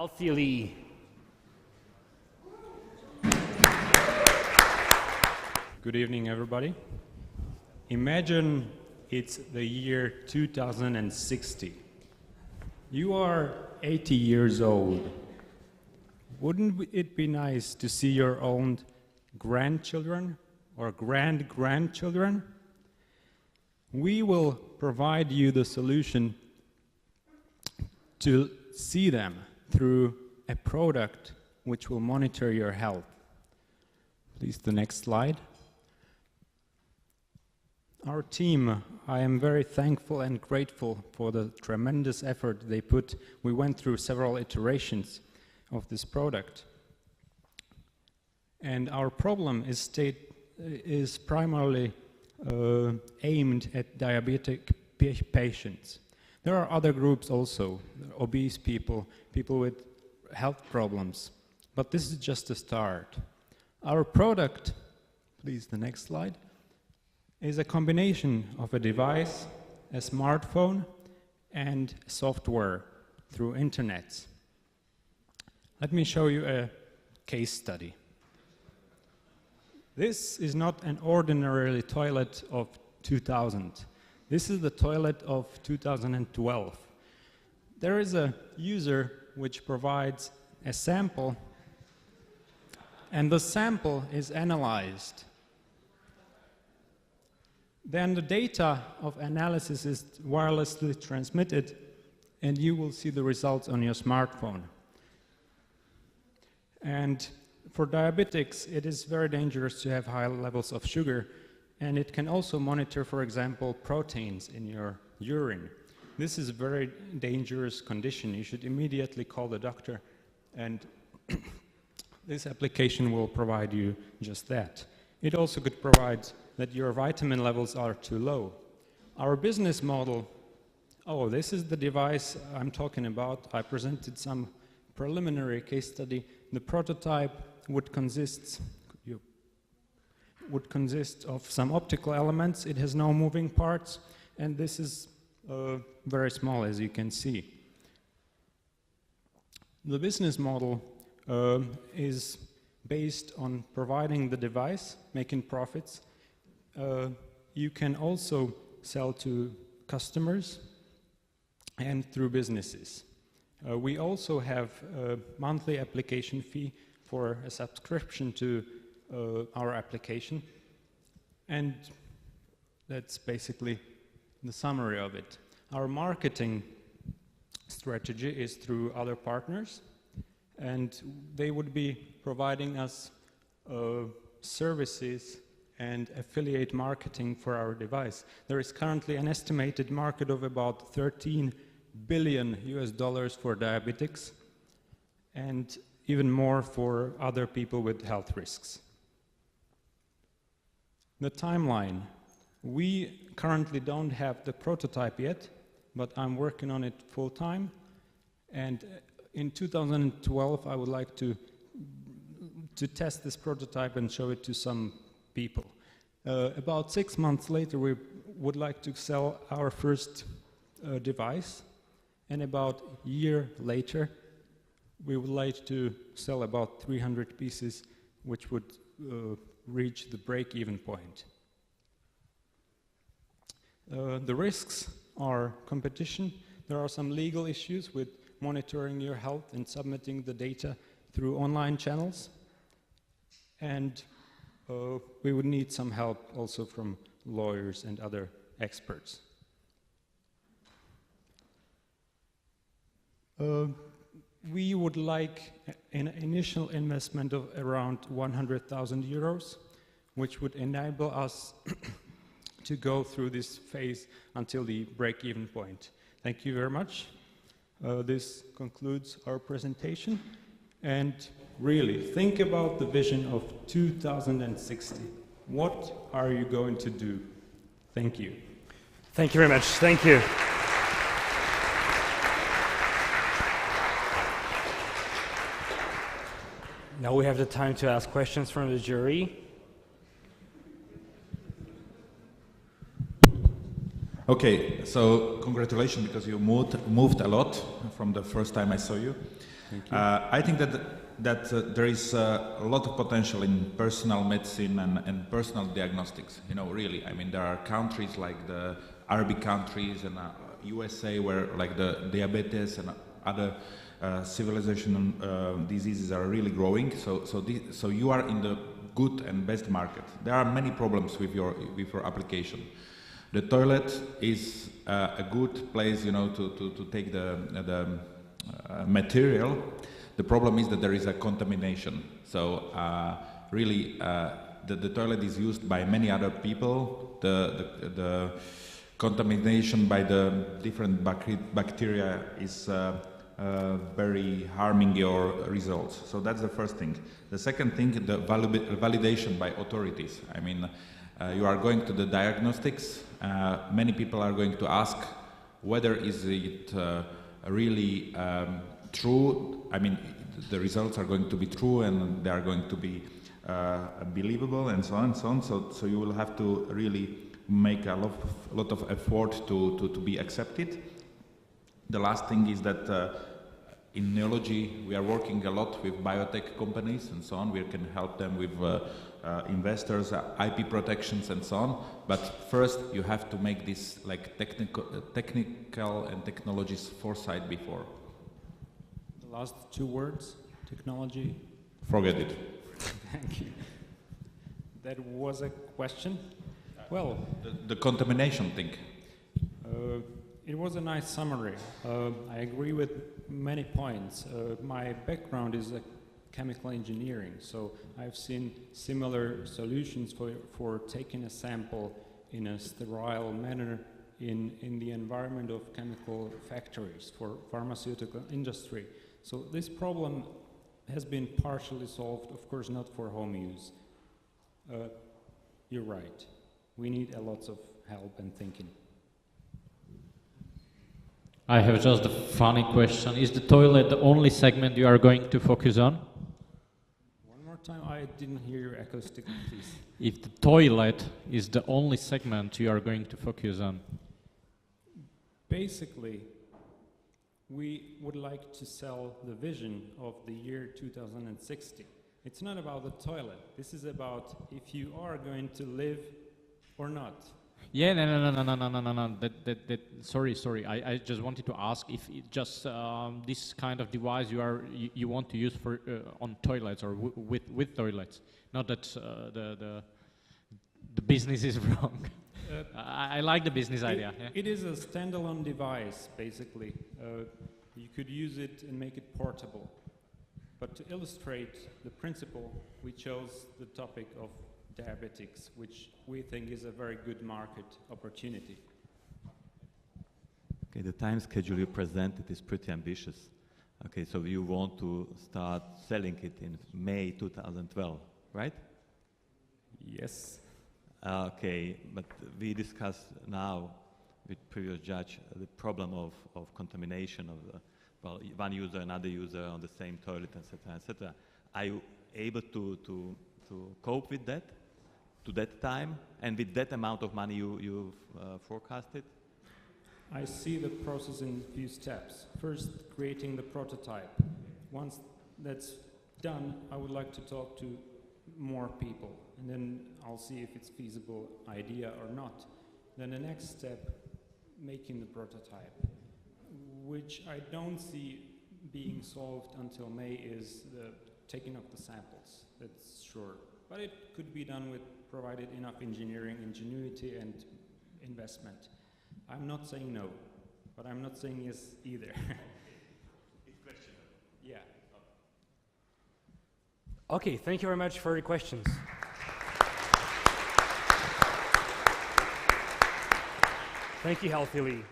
Healthily. Good evening, everybody. Imagine it's the year 2060. You are 80 years old. Wouldn't it be nice to see your own grandchildren or grand-grandchildren? We will provide you the solution to see them through a product which will monitor your health. Please, the next slide. Our team, I am very thankful and grateful for the tremendous effort they put. We went through several iterations of this product. And our problem is primarily aimed at diabetic patients. There are other groups also, obese people, people with health problems, but this is just a start. Our product, please the next slide, is a combination of a device, a smartphone, and software through internet. Let me show you a case study. This is not an ordinary toilet of 2000. This is the toilet of 2012. There is a user which provides a sample, and the sample is analyzed. Then the data of analysis is wirelessly transmitted, and you will see the results on your smartphone. And for diabetics, it is very dangerous to have high levels of sugar, and it can also monitor, for example, proteins in your urine. This is a very dangerous condition. You should immediately call the doctor, and this application will provide you just that. It also could provide that your vitamin levels are too low. Our business model, this is the device I'm talking about. I presented some preliminary case study. The prototype would consist of some optical elements. It has no moving parts, and this is very small, as you can see. The business model is based on providing the device, making profits. You can also sell to customers and through businesses. We also have a monthly application fee for a subscription to our application, and that's basically the summary of it. Our marketing strategy is through other partners, and they would be providing us services and affiliate marketing for our device. There is currently an estimated market of about $13 billion for diabetics, and even more for other people with health risks. The timeline. We currently don't have the prototype yet, but I'm working on it full time. And in 2012, I would like to test this prototype and show it to some people. About 6 months later, we would like to sell our first device. And about a year later, we would like to sell about 300 pieces, which would reach the break-even point. The risks are competition. There are some legal issues with monitoring your health and submitting the data through online channels. And we would need some help also from lawyers and other experts. We would like an initial investment of around 100,000 euros, which would enable us to go through this phase until the break-even point. Thank you very much. This concludes our presentation. And really, think about the vision of 2060. What are you going to do? Thank you. Thank you very much. Thank you. Now we have the time to ask questions from the jury. Okay, so congratulations, because you moved a lot from the first time I saw you. Thank you. I think that there is a lot of potential in personal medicine and personal diagnostics. You know, really. I mean, there are countries like the Arabic countries and USA where like the diabetes and other civilization diseases are really growing. So you are in the good and best market. There are many problems with your application. The toilet is a good place, you know, to take the material. The problem is that there is a contamination. So really, the toilet is used by many other people. The contamination by the different bacteria is very harming your results. So that's the first thing. The second thing, the validation by authorities. I mean, you are going to the diagnostics. Many people are going to ask whether is it really true. I mean, the results are going to be true and they are going to be believable and so on and so on. So you will have to really make a lot of effort to be accepted. The last thing is that in neurology we are working a lot with biotech companies and so on. We can help them with investors, IP protections and so on. But first you have to make this like technical and technologies foresight before. The last two words, technology. Forget it. Thank you. That was a question. Well, the contamination thing. It was a nice summary. I agree with many points. My background is chemical engineering, so I've seen similar solutions for taking a sample in a sterile manner in the environment of chemical factories for pharmaceutical industry. So this problem has been partially solved, of course not for home use. You're right. We need a lot of help and thinking. I have just a funny question. Is the toilet the only segment you are going to focus on? One more time, I didn't hear your acoustic, please. If the toilet is the only segment you are going to focus on? Basically, we would like to sell the vision of the year 2060. It's not about the toilet. This is about if you are going to live or not. Yeah, no. Sorry. I just wanted to ask if it just this kind of device you want to use for on toilets or with toilets. Not that the business is wrong. I like the business idea. Yeah. It is a standalone device, basically. You could use it and make it portable. But to illustrate the principle, we chose the topic of diabetics, which we think is a very good market opportunity. Okay, the time schedule you presented is pretty ambitious. Okay, so you want to start selling it in May 2012, right? Yes. Okay, but we discussed now with previous judge the problem of contamination of one user, another user on the same toilet, etc., etc. Are you able to cope with that, to that time, and with that amount of money you've forecasted? I see the process in a few steps. First, creating the prototype. Once that's done, I would like to talk to more people, and then I'll see if it's feasible idea or not. Then the next step, making the prototype, which I don't see being solved until May, is the taking of the samples. That's sure. But it could be done with provided enough engineering ingenuity and investment. I'm not saying no, but I'm not saying yes either. It's questionable. Yeah. Okay, thank you very much for your questions. Thank you, Healthy Lee.